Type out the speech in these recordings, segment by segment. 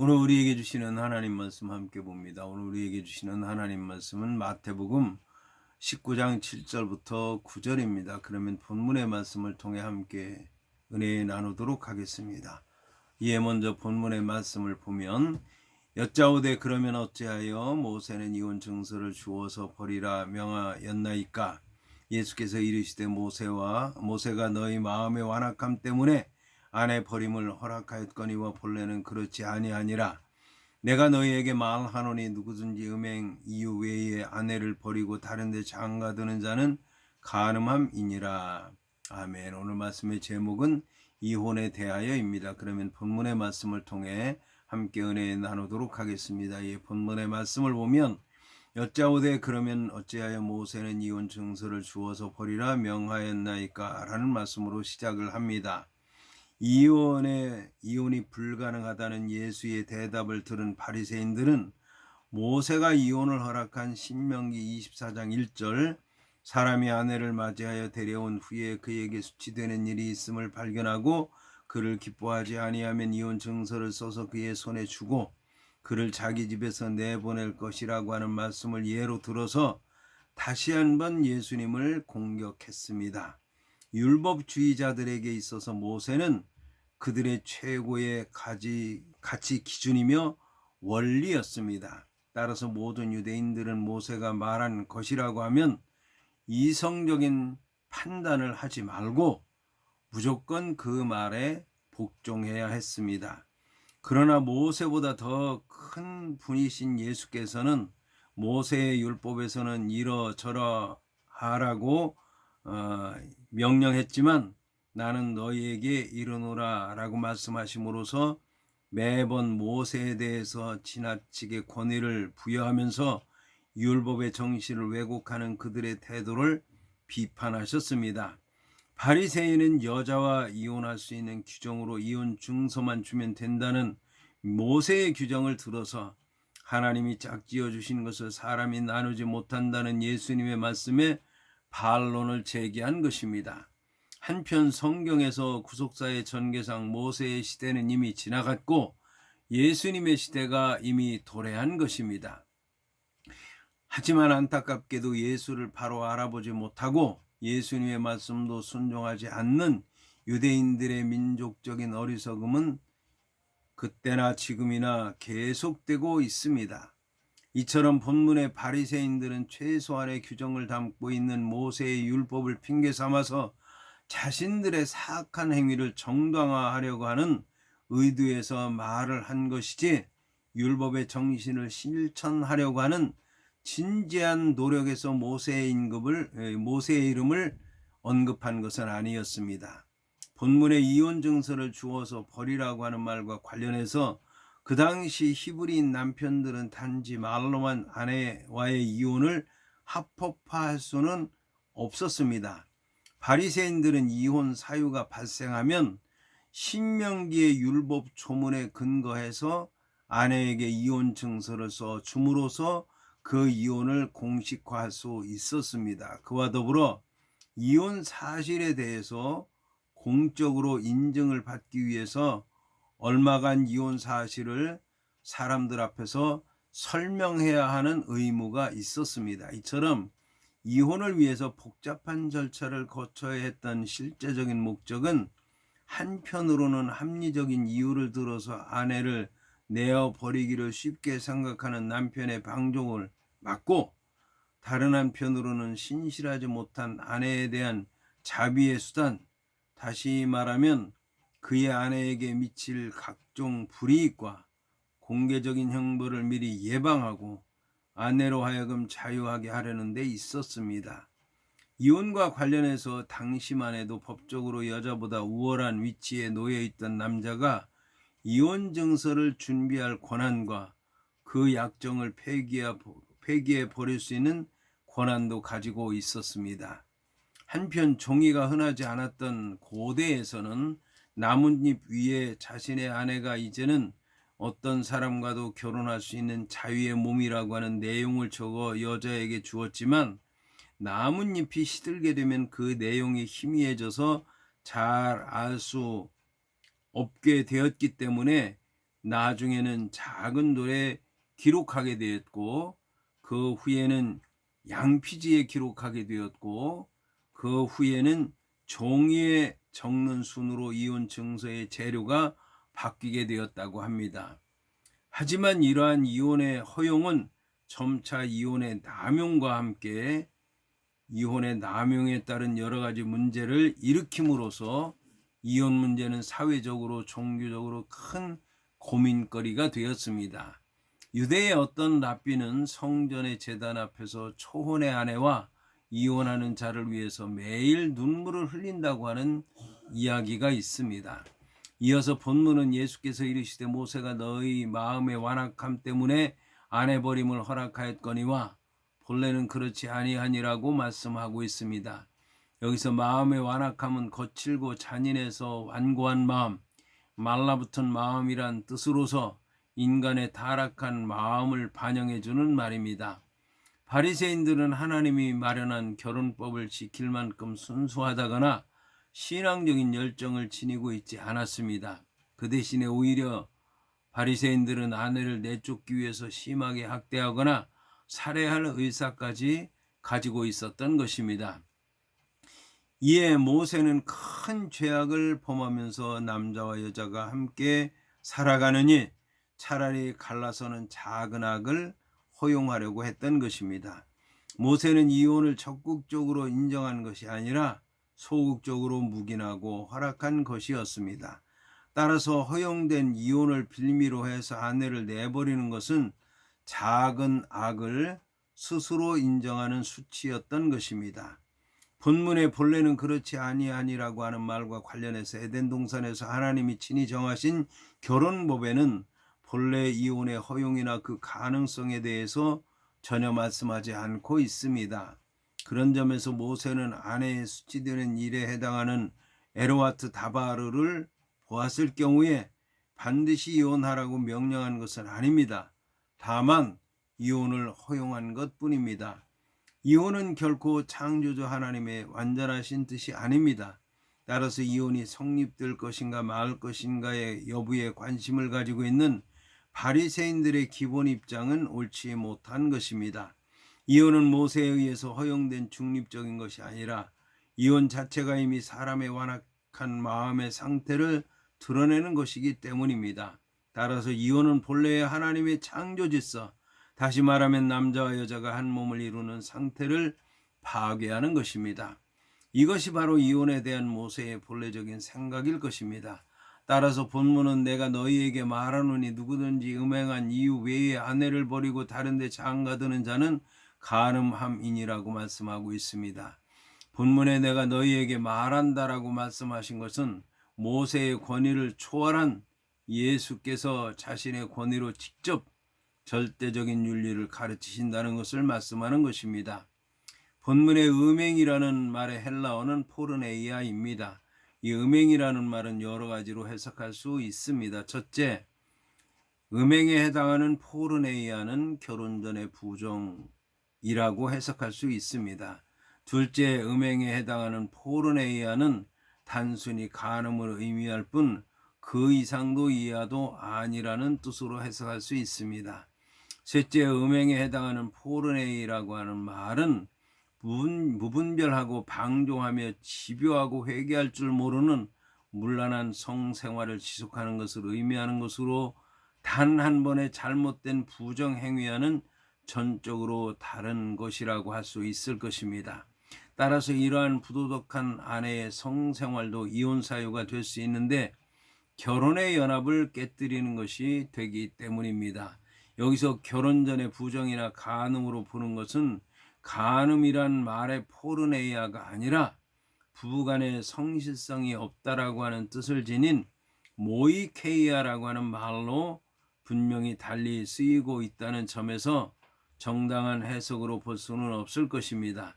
오늘 우리에게 주시는 하나님 말씀 함께 봅니다. 오늘 우리에게 주시는 하나님 말씀은 마태복음 19장 7절부터 9절입니다. 그러면 본문의 말씀을 통해 함께 은혜 나누도록 하겠습니다. 이에 먼저 본문의 말씀을 보면 여짜오되 그러면 어찌하여 모세는 이혼 증서를 주어서 버리라 명하였나이까. 예수께서 이르시되 모세가 너희 마음의 완악함 때문에 아내 버림을 허락하였거니와 본래는 그렇지 아니하니라. 내가 너희에게 말하노니 누구든지 음행 이유 외에 아내를 버리고 다른 데 장가드는 자는 간음함이니라. 아멘. 오늘 말씀의 제목은 이혼에 대하여입니다. 그러면 본문의 말씀을 통해 함께 은혜 나누도록 하겠습니다. 이 본문의 말씀을 보면 여짜오되 그러면 어찌하여 모세는 이혼 증서를 주어서 버리라 명하였나이까 라는 말씀으로 시작을 합니다. 이혼이 불가능하다는 예수의 대답을 들은 바리새인들은 모세가 이혼을 허락한 신명기 24장 1절 사람이 아내를 맞이하여 데려온 후에 그에게 수치되는 일이 있음을 발견하고 그를 기뻐하지 아니하면 이혼 증서를 써서 그의 손에 주고 그를 자기 집에서 내보낼 것이라고 하는 말씀을 예로 들어서 다시 한번 예수님을 공격했습니다. 율법주의자들에게 있어서 모세는 그들의 최고의 가치 기준이며 원리였습니다. 따라서 모든 유대인들은 모세가 말한 것이라고 하면 이성적인 판단을 하지 말고 무조건 그 말에 복종해야 했습니다. 그러나 모세보다 더 큰 분이신 예수께서는 모세의 율법에서는 이러저러 하라고 명령했지만 나는 너희에게 이르노라 라고 말씀하심으로써 매번 모세에 대해서 지나치게 권위를 부여하면서 율법의 정신을 왜곡하는 그들의 태도를 비판하셨습니다. 바리새인은 여자와 이혼할 수 있는 규정으로 이혼 증서만 주면 된다는 모세의 규정을 들어서 하나님이 짝지어 주신 것을 사람이 나누지 못한다는 예수님의 말씀에 반론을 제기한 것입니다. 한편 성경에서 구속사의 전개상 모세의 시대는 이미 지나갔고 예수님의 시대가 이미 도래한 것입니다. 하지만 안타깝게도 예수를 바로 알아보지 못하고 예수님의 말씀도 순종하지 않는 유대인들의 민족적인 어리석음은 그때나 지금이나 계속되고 있습니다. 이처럼 본문의 바리새인들은 최소한의 규정을 담고 있는 모세의 율법을 핑계 삼아서 자신들의 사악한 행위를 정당화하려고 하는 의도에서 말을 한 것이지 율법의 정신을 실천하려고 하는 진지한 노력에서 모세의 이름을 언급한 것은 아니었습니다. 본문의 이혼 증서를 주어서 버리라고 하는 말과 관련해서 그 당시 히브리인 남편들은 단지 말로만 아내와의 이혼을 합법화할 수는 없었습니다. 바리새인들은 이혼 사유가 발생하면 신명기의 율법 조문에 근거해서 아내에게 이혼 증서를 써 줌으로써 그 이혼을 공식화할 수 있었습니다. 그와 더불어 이혼 사실에 대해서 공적으로 인정을 받기 위해서 얼마간 이혼 사실을 사람들 앞에서 설명해야 하는 의무가 있었습니다. 이처럼 이혼을 위해서 복잡한 절차를 거쳐야 했던 실제적인 목적은 한편으로는 합리적인 이유를 들어서 아내를 내어버리기를 쉽게 생각하는 남편의 방종을 막고 다른 한편으로는 신실하지 못한 아내에 대한 자비의 수단, 다시 말하면 그의 아내에게 미칠 각종 불이익과 공개적인 형벌을 미리 예방하고 아내로 하여금 자유하게 하려는 데 있었습니다. 이혼과 관련해서 당시만 해도 법적으로 여자보다 우월한 위치에 놓여 있던 남자가 이혼 증서를 준비할 권한과 그 약정을 폐기해 버릴 수 있는 권한도 가지고 있었습니다. 한편 종이가 흔하지 않았던 고대에서는 나뭇잎 위에 자신의 아내가 이제는 어떤 사람과도 결혼할 수 있는 자유의 몸이라고 하는 내용을 적어 여자에게 주었지만 나뭇잎이 시들게 되면 그 내용이 희미해져서 잘 알 수 없게 되었기 때문에 나중에는 작은 돌에 기록하게 되었고, 그 후에는 양피지에 기록하게 되었고, 그 후에는 종이에 적는 순으로 이혼 증서의 재료가 바뀌게 되었다고 합니다. 하지만 이러한 이혼의 허용은 점차 이혼의 남용과 함께 이혼의 남용에 따른 여러 가지 문제를 일으킴으로써 이혼 문제는 사회적으로 종교적으로 큰 고민거리가 되었습니다. 유대의 어떤 랍비는 성전의 제단 앞에서 초혼의 아내와 이혼하는 자를 위해서 매일 눈물을 흘린다고 하는 이야기가 있습니다. 이어서 본문은 예수께서 이르시되 모세가 너희 마음의 완악함 때문에 아내 버림을 허락하였거니와 본래는 그렇지 아니하니라고 말씀하고 있습니다. 여기서 마음의 완악함은 거칠고 잔인해서 완고한 마음, 말라붙은 마음이란 뜻으로서 인간의 타락한 마음을 반영해 주는 말입니다. 바리새인들은 하나님이 마련한 결혼법을 지킬 만큼 순수하다거나 신앙적인 열정을 지니고 있지 않았습니다. 그 대신에 오히려 바리새인들은 아내를 내쫓기 위해서 심하게 학대하거나 살해할 의사까지 가지고 있었던 것입니다. 이에 모세는 큰 죄악을 범하면서 남자와 여자가 함께 살아가느니 차라리 갈라서는 작은 악을 허용하려고 했던 것입니다. 모세는 이혼을 적극적으로 인정한 것이 아니라 소극적으로 묵인하고 허락한 것이었습니다. 따라서 허용된 이혼을 빌미로 해서 아내를 내버리는 것은 작은 악을 스스로 인정하는 수치였던 것입니다. 본문의 본래는 그렇지 아니하니라고 하는 말과 관련해서 에덴 동산에서 하나님이 친히 정하신 결혼법에는 본래 이혼의 허용이나 그 가능성에 대해서 전혀 말씀하지 않고 있습니다. 그런 점에서 모세는 아내의 수치되는 일에 해당하는 에르와트 다바르를 보았을 경우에 반드시 이혼하라고 명령한 것은 아닙니다. 다만 이혼을 허용한 것뿐입니다. 이혼은 결코 창조주 하나님의 완전하신 뜻이 아닙니다. 따라서 이혼이 성립될 것인가 말 것인가의 여부에 관심을 가지고 있는 바리새인들의 기본 입장은 옳지 못한 것입니다. 이혼은 모세에 의해서 허용된 중립적인 것이 아니라 이혼 자체가 이미 사람의 완악한 마음의 상태를 드러내는 것이기 때문입니다. 따라서 이혼은 본래의 하나님의 창조 질서, 다시 말하면 남자와 여자가 한 몸을 이루는 상태를 파괴하는 것입니다. 이것이 바로 이혼에 대한 모세의 본래적인 생각일 것입니다. 따라서 본문은 내가 너희에게 말하노니 누구든지 음행한 이유 외에 아내를 버리고 다른 데 장가드는 자는 간음함이니라고 말씀하고 있습니다. 본문에 내가 너희에게 말한다라고 말씀하신 것은 모세의 권위를 초월한 예수께서 자신의 권위로 직접 절대적인 윤리를 가르치신다는 것을 말씀하는 것입니다. 본문의 음행이라는 말의 헬라어는 포르네이아입니다. 이 음행이라는 말은 여러 가지로 해석할 수 있습니다. 첫째, 음행에 해당하는 포르네이아는 결혼 전의 부정이라고 해석할 수 있습니다. 둘째, 음행에 해당하는 포르네이아는 단순히 간음을 의미할 뿐 그 이상도 이하도 아니라는 뜻으로 해석할 수 있습니다. 셋째, 음행에 해당하는 포르네이라고 하는 말은 무분별하고 방종하며 집요하고 회개할 줄 모르는 문란한 성생활을 지속하는 것을 의미하는 것으로 단 한 번의 잘못된 부정행위와는 전적으로 다른 것이라고 할 수 있을 것입니다. 따라서 이러한 부도덕한 아내의 성생활도 이혼 사유가 될 수 있는데 결혼의 연합을 깨뜨리는 것이 되기 때문입니다. 여기서 결혼 전의 부정이나 간음으로 보는 것은 간음이란 말의 포르네이아가 아니라 부부간의 성실성이 없다라고 하는 뜻을 지닌 모이케이아라고 하는 말로 분명히 달리 쓰이고 있다는 점에서 정당한 해석으로 볼 수는 없을 것입니다.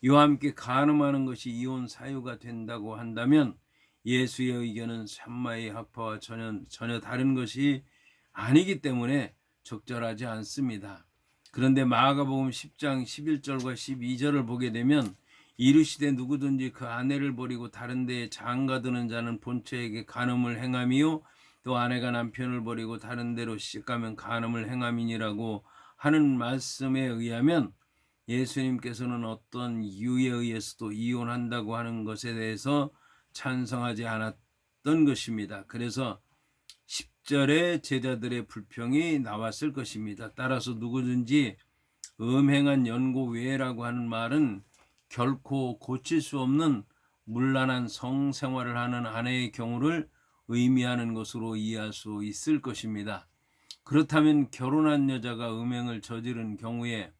이와 함께 간음하는 것이 이혼 사유가 된다고 한다면 예수의 의견은 샴마의 학파와 전혀 다른 것이 아니기 때문에 적절하지 않습니다. 그런데 마가복음 10장 11절과 12절을 보게 되면 이르시되 누구든지 그 아내를 버리고 다른 데에 장가드는 자는 본처에게 간음을 행함이요 또 아내가 남편을 버리고 다른 데로 시집가면 간음을 행함이니라고 하는 말씀에 의하면 예수님께서는 어떤 이유에 의해서도 이혼한다고 하는 것에 대해서 찬성하지 않았던 것입니다. 그래서 10절에 제자들의 불평이 나왔을 것입니다. 따라서 누구든지 음행한 연고 외라고 하는 말은 결코 고칠 수 없는 문란한 성생활을 하는 아내의 경우를 의미하는 것으로 이해할 수 있을 것입니다. 그렇다면 결혼한 여자가 음행을 저지른 경우에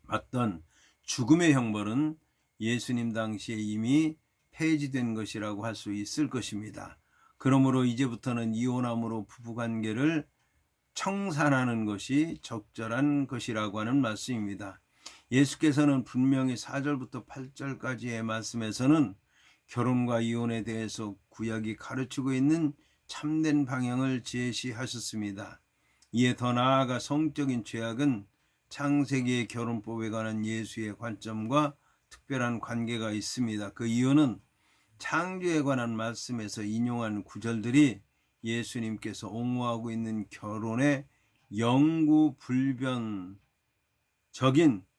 받던 죽음의 형벌은 예수님 당시에 이미 폐지된 것이라고 할 수 있을 것입니다. 그러므로 이제부터는 이혼함으로 부부관계를 청산하는 것이 적절한 것이라고 하는 말씀입니다. 예수께서는 분명히 4절부터 8절까지의 말씀에서는 결혼과 이혼에 대해서 구약이 가르치고 있는 참된 방향을 제시하셨습니다. 이에 더 나아가 성적인 죄악은 창세기의 결혼법에 관한 예수의 관점과 특별한 관계가 있습니다. 그 이유는 창조에 관한 말씀에서 인용한 구절들이 예수님께서 옹호하고 있는 결혼의 영구불변적인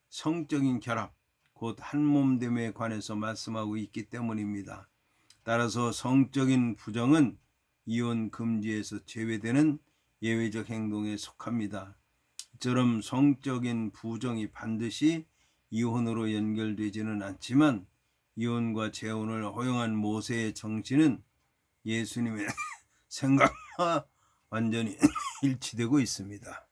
성적인 결합, 곧 한몸됨에 관해서 말씀하고 있기 때문입니다. 따라서 성적인 부정은 이혼 금지에서 제외되는 예외적 행동에 속합니다. 이처럼 성적인 부정이 반드시 이혼으로 연결되지는 않지만 이혼과 재혼을 허용한 모세의 정신은 예수님의 생각과 완전히 일치되고 있습니다.